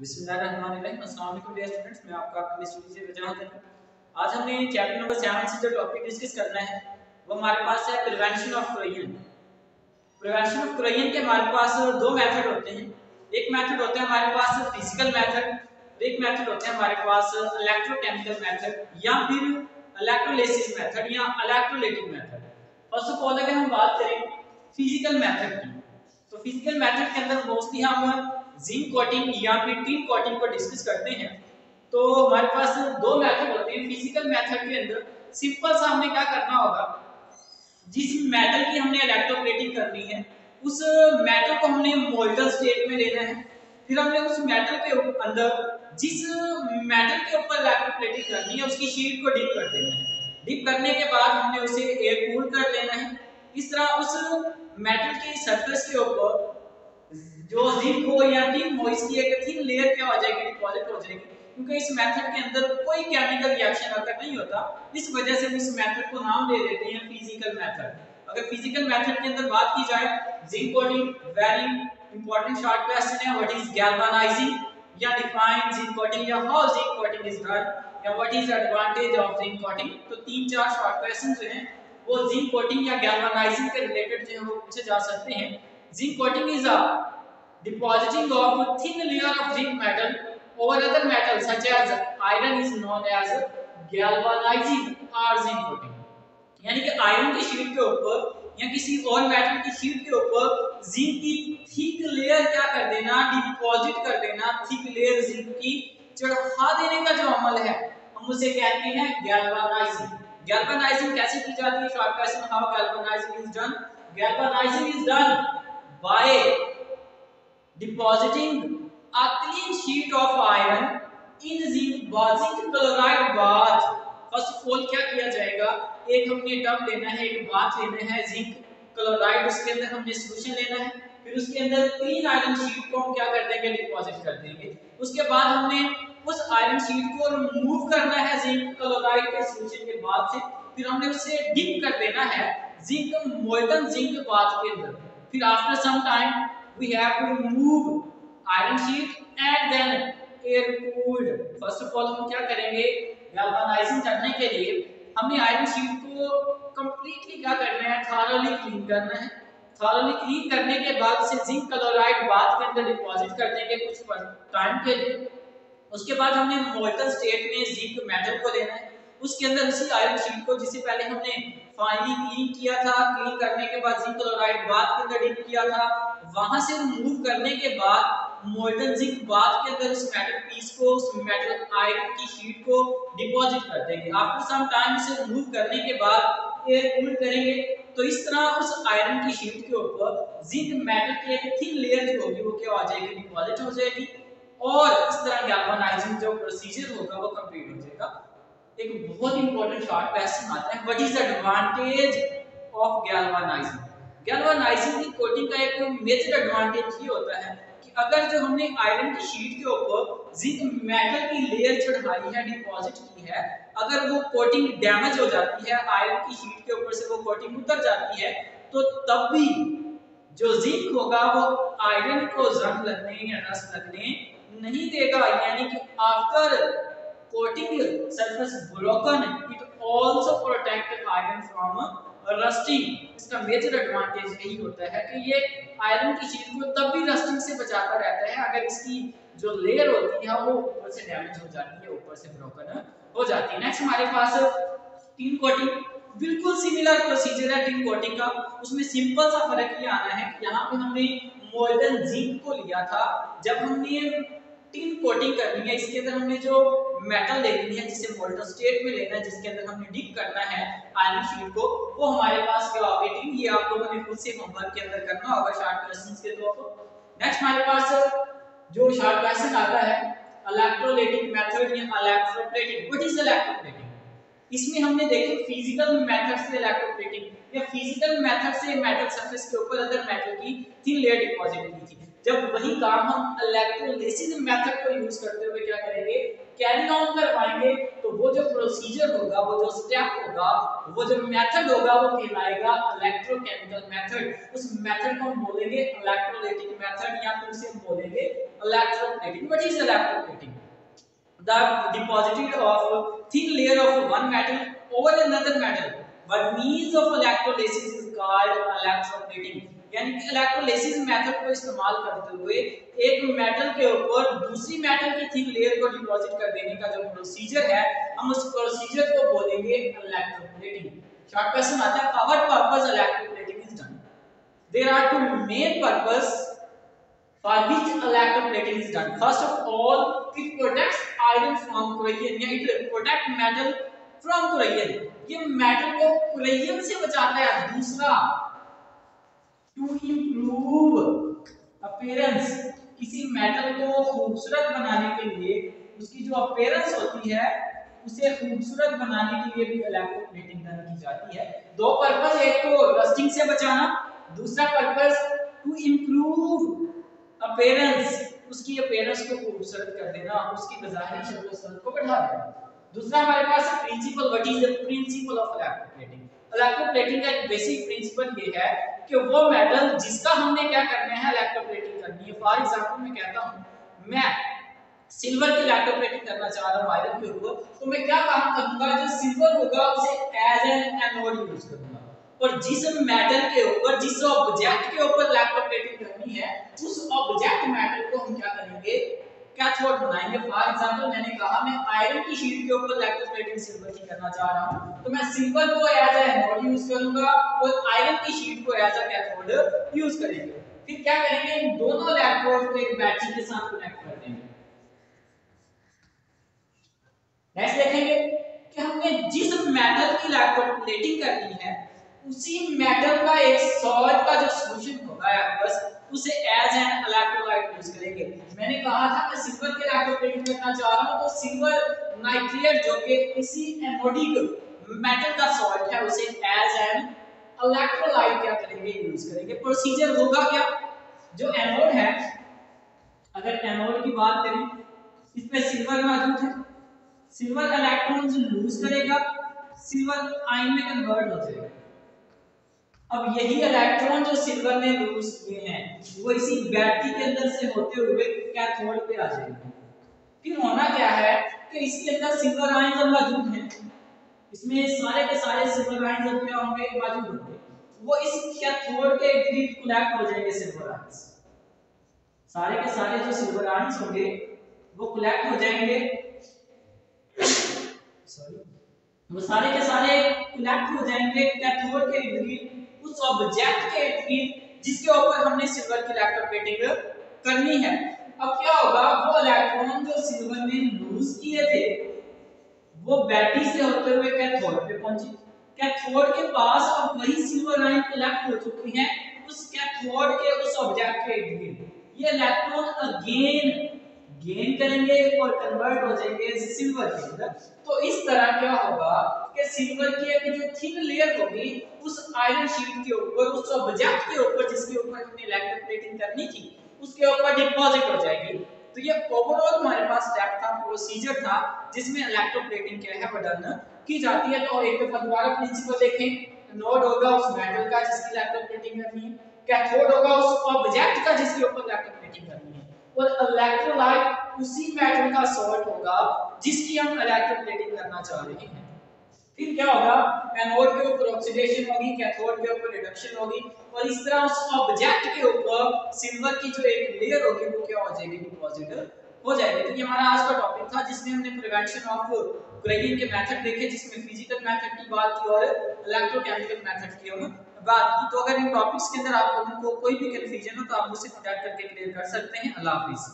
बिस्मिल्लाहिर्रहमानिर्रहीम। अस्सलाम वालेकुम डियर स्टूडेंट्स, मैं आपका केमिस्ट्री से वजाहत हूं। आज हमने चैप्टर नंबर 7 से जो टॉपिक डिस्कस करना है वो हमारे पास है prevention of corrosion. Prevention of corrosion के हमारे पास दो मेथड होते हैं। एक मेथड होता है हमारे पास फिजिकल मेथड और एक मेथड होता है हमारे पास इलेक्ट्रोकेमिकल मेथड या फिर इलेक्ट्रोलिसिस मेथड या electrolytic method. First of all अगर हम बात करें फिजिकल मेथड की, तो फिजिकल मेथड के अंदर मोस्टली हम जिंक कोटिंग या फिर टिन कोटिंग को डिस्कस करते हैं। तो हमारे पास दो मेथड होते हैं। फिजिकल मेथड के अंदर सिंपल सा हमने क्या करना होगा, जिस मेटल की हमने इलेक्ट्रोप्लेटिंग करनी है उस मेटल को हमने मोल्टन स्टेट में लेना है। फिर हमने उस मेटल के अंदर जिस मेटल के ऊपर इलेक्ट्रोप्लेटिंग करनी है उसकी शीट को डिप कर देना है। डिप करने के बाद हमने उसे एयर कूल कर लेना है। इस तरह उस मेटल की सरफेस के ऊपर जो जिंक हो या टिन हो इसकी एक थिन लेयर क्या हो जाएगी, डिपॉजिट हो जाएगी। क्योंकि इस मेथड के अंदर कोई केमिकल रिएक्शन अगर नहीं होता, इस वजह से इस मेथड को नाम दे देते हैं फिजिकल मेथड। अगर फिजिकल मेथड के अंदर बात की जाए zinc coating, very important short question है। व्हाट इज गैल्वेनाइजिंग या डिफाइन जिंक कोटिंग या how zinc coating is done या what is advantage of zinc coating. तो तीन चार शॉर्ट क्वेश्चन जो हैं वो जिंक कोटिंग या गैल्वेनाइजिंग के रिलेटेड जो है वो पूछे जा सकते हैं। Zinc coating is a depositing of thin layer of zinc metal over other metals such as iron is known as galvanizing or zinc coating। यानी कि आयरन की शीट के ऊपर या किसी और मेटल की शीट के ऊपर जिंक की थिक लेयर क्या कर देना, डिपॉजिट कर देना। थिक लेयर जिंक की चढ़ा देने का जो अमल है हम उसे कहते हैं गैल्वेनाइजिंग। गैल्वेनाइजिंग कैसे की जाती है? Short question, how galvanising is done? Galvanising is done by depositing a clean sheet of iron in zinc chloride bath। First of all क्या किया जाएगा, एक हमने टब लेना है, एक बाथ लेना है जिंक क्लोराइड, उसके अंदर हमने सॉल्यूशन लेना है। फिर उसके अंदर क्लीन आयरन शीट को हम क्या कर देंगे, डिपॉजिट कर देंगे। उसके बाद हमने उस आयरन शीट को रिमूव करना है जिंक क्लोराइड के सॉल्यूशन के बाद से। फिर हमने उसे डिप कर देना है जिंक मोल्टन जिंक बाथ के अंदर। फिर after some time we have to remove iron sheet and then air cooled। first of all हम क्या करेंगे, गैल्वेनाइजिंग करने के लिए हमने आयरन शीट को कंप्लीटली क्या करना है, थॉरोली क्लीन करना है। थॉरोली क्लीन करने के बाद से जिंक क्लोराइड बाथ के अंदर डिपॉजिट कर देंगे कुछ टाइम के लिए। उसके बाद हमने मोल्टन स्टेट में जिंक मेटल को लेना है, उसके अंदर उसी आयरन शीट को जिसे पहले हमने फाइनली क्लीन किया था, क्लीन करने के बाद जिंक क्लोराइड बाथ के अंदर डिप किया था, वहां से रिमूव करने के बाद मोल्टन जिंक बाथ के अंदर उस मेटल पीस को, उस मेटल आयरन की शीट को डिपॉजिट कर देंगे। आफ्टर सम टाइम इसे रिमूव करने के बाद एयर कूल करेंगे। तो इस तरह उस आयरन की शीट के ऊपर जिंक मेटल की एक थिन लेयर जो होगी वो क्या हो जाएगी, डिपॉजिट हो जाएगी। और इस तरह गैल्वेनाइजिंग जो प्रोसीजर होगा वो कंप्लीट हो जाएगा। एक बहुत इंपॉर्टेंट शॉर्ट क्वेश्चन आता है, what is the advantage of galvanising. Galvanising की कोटिंग का एक मेजर एडवांटेज ये होता है कि अगर जो हमने आयरन की शीट के ऊपर जिंक मेटल की लेयर चढ़ाई है, डिपॉजिट की है, अगर वो कोटिंग डैमेज हो जाती है, आयरन की शीट के ऊपर से वो कोटिंग उतर जाती है, तो तब भी जो जिंक होगा वो आयरन को जंग लगने या रस्ट लगने नहीं देगा। यानी कि after coating surface broken it also protect iron from rusting. इसका मेजर एडवांटेज यही होता है कि ये आयरन की शीट को तब भी रस्टिंग से बचाता रहता है अगर इसकी जो लेयर होती है वो ऊपर से डैमेज हो जाती है, ऊपर से ब्रोकन हो जाती है। नेक्स्ट हमारे पास टिन कोटिंग, बिल्कुल सिमिलर प्रोसीजर है टिन कोटिंग का। उसमें सिंपल सा फर्क ये आना है कि यहाँ पे हमने मोल्टन जिंक को लिया था, जब हमने टिन कोटिंग करनी है इसके अंदर हमने जो मेटल लेनी है जिसे मोल्टन स्टेट में लेना है, जिसके अंदर हमने डिप करना है आयरन शीट को, वो हमारे पास क्या होगी, टिन। ये आप लोगों ने खुद से होमवर्क के अंदर करना होगा शॉर्ट क्वेश्चंस के तौर पर। नेक्स्ट हमारे पास जो शॉर्ट क्वेश्चन आता है इलेक्ट्रोलाइटिक मेथड या इलेक्ट्रोप्लेटिंग। What is electroplating? इसमें हमने देखे फिजिकल मेथड से इलेक्ट्रोप्लेटिंग या फिजिकल मेथड से मेटल सरफेस के ऊपर अदर मेटल की थिन लेयर डिपॉजिट की थी। जब वही काम हम इलेक्ट्रोलिसिस मेथड को यूज करते हुए क्या करेंगे, कैरी ऑन करवाएंगे, तो वो वो जो प्रोसीजर होगा, वो जो स्टेप होगा, वो जो मेथड होगा वो कहलाएगा इलेक्ट्रोकेमिकल मेथड। उस मेथड को हम बोलेंगे इलेक्ट्रोलाइटिक मेथड या फिर उसे हम बोलेंगे electroplating. What is electroplating? The deposited of thin layer of one metal over another metal by means of electrolysis is called electroplating। यानी कि इलेक्ट्रोलाइसिस मेथड को इस्तेमाल करते हुए एक मेटल के ऊपर दूसरी मेटल की थिन लेयर को डिपॉजिट कर देने का जो प्रोसीजर है, हम उस प्रोसीजर को बोलेंगे इलेक्ट्रोप्लेटिंग। शॉर्ट क्वेश्चन आता है, what purpose electroplating is done? There are two main purpose for which electroplating is done. First of all, it protects iron from corrosion, या it protect metal from corrosion। ये metal को corrosion से बचाता है। दूसरा, to improve appearance, किसी metal को खूबसूरत बनाने के लिए उसकी जो appearance होती है उसे खूबसूरत बनाने के लिए भी इलेक्ट्रोप्लेटिंग की जाती है। दो पर्पस, एक तो रस्टिंग से बचाना, दूसरा पर्पस टू इम्प्रूव अपीयरेंस, उसकी अपीयरेंस को खूबसूरत कर देना, उसकी ज़ाहिरी शक्ल सूरत को बढ़ा देना। दूसरा हमारे पास principle, what is the principle of electroplating? Electroplating का एक बेसिक प्रिंसिपल ये है कि वो मेटल जिसका हमने क्या करना है, इलेक्ट्रोप्लेटिंग करनी है। फॉर एग्जांपल मैं कहता हूं मैं सिल्वर की इलेक्ट्रोप्लेटिंग करना चाह रहा हूं आयरन के ऊपर, तो मैं क्या काम करूंगा, जो सिल्वर होगा उसे एज एन एनोड यूज करूंगा, और जिस मेटल के ऊपर, जिस ऑब्जेक्ट के ऊपर इलेक्ट्रोप्लेटिंग करनी है उस ऑब्जेक्ट मेटल को हम क्या करेंगे, कैथोड बनाएंगे। फॉर एग्जांपल मैंने कहा मैं आयरन की शीट के ऊपर इलेक्ट्रोप्लेटिंग सिल्वर की करना चाह रहा हूं, तो मैं सिल्वर को एज ए एनोड यूज करूंगा और आयरन की शीट को एज ए कैथोड यूज करेंगे। फिर क्या करेंगे, इन दोनों इलेक्ट्रोड को एक बैटरी के साथ कनेक्ट कर देंगे। नेक्स्ट देखेंगे कि हमने जिस मेटल की इलेक्ट्रोप्लेटिंग करनी है उसी मेटल का एक सॉल्ट का जो सॉल्यूशन होगा बस उसे एज एन इलेक्ट्रोलाइट यूज करेंगे। मैंने कहा था मैं सिल्वर के इलेक्ट्रोप्लेटिंग करना चाह रहा हूं, तो सिल्वर नाइट्रेट जो कि इसी एनोडिक मेटल का सॉल्ट है उसे एज एन इलेक्ट्रोलाइट क्या करेंगे, यूज करेंगे। प्रोसीजर होगा क्या, जो एनोड है, अगर एनोड की बात करें इसमें सिल्वर मौजूद है, सिल्वर इलेक्ट्रॉन्स लूज करेगा, सिल्वर आयन में कन्वर्ट हो जाएगा। अब यही इलेक्ट्रॉन जो सिल्वर ने लूज किए हैं वो इसी बैटरी के अंदर से होते हुए कैथोड पे आ जाएंगे। फिर होना क्या है कि इसके अंदर सिल्वर आयन मौजूद हैं, इसमें सारे के सारे सिल्वर आयन क्या होंगे, मौजूद होंगे, वो इस कैथोड के इर्द कलेक्ट हो जाएंगे। सिल्वर आयन सारे के सारे जो सिल्वर आयन होंगे वो कलेक्ट हो जाएंगे, वो सारे के सारे कलेक्ट हो जाएंगे कैथोड के इर्द उस ऑब्जेक्ट के इर्द जिसके ऊपर हमने सिल्वर की इलेक्ट्रोप्लेटिंग करनी है। अब क्या होगा, वो इलेक्ट्रॉन जो सिल्वर ने लूज किए थे वो बैटरी से होते हुए कैथोड पे पहुंचे। कैथोड के पास अब वही सिल्वर आयन कलेक्ट हो चुकी हैं उस कैथोड के उस ऑब्जेक्ट के इर्द। ये इलेक्ट्रॉन अगेन गेन करेंगे और कन्वर्ट हो जाएंगे सिल्वर के अंदर। तो इस तरह क्या होगा कि सिल्वर की एक जो थिन लेयर होगी उस आयरन शीट के ऊपर, उस ऑब्जेक्ट के ऊपर जिसके ऊपर हमने इलेक्ट्रोप्लेटिंग करनी थी उसके ऊपर डिपॉजिट हो जाएगी। तो ये ओवरऑल हमारे पास स्टेप था, प्रोसीजर था जिसमें इलेक्ट्रोप्लेटिंग क्या है वो डन की जाती है। तो एक दफा दोबारा प्रिंसिपल देखें, नोड होगा उस मेटल का जिसकी इलेक्ट्रोप्लेटिंग करनी है, कैथोड होगा उस ऑब्जेक्ट का जिसके ऊपर इलेक्ट्रोप्लेटिंग करनी है, और इलेक्ट्रोलाइट उसी मेटल का सॉल्ट होगा जिसकी हम इलेक्ट्रोप्लेटिंग करना चाह रहे हैं। फिर क्या होगा, एनोड के ऊपर ऑक्सीडेशन होगी, कैथोड के ऊपर रिडक्शन होगी, और इस तरह उस ऑब्जेक्ट के ऊपर सिल्वर की जो एक लेयर होगी वो क्या हो जाएगी, डिपॉजिट हो जाएगी। तो ये हमारा आज का टॉपिक था जिसमें हमने प्रिवेंशन ऑफ ग्रेडिंग के मेथड देखे, जिसमें फिजिकल मेथड की बात की और इलेक्ट्रोकेमिकल मेथड की हम बात की। तो अगर इन टॉपिक्स के अंदर आप लोगों को कोई भी कंफ्यूजन हो तो आप मुझसे कांटेक्ट करके क्लियर कर सकते हैं। अल्लाह हाफिज़।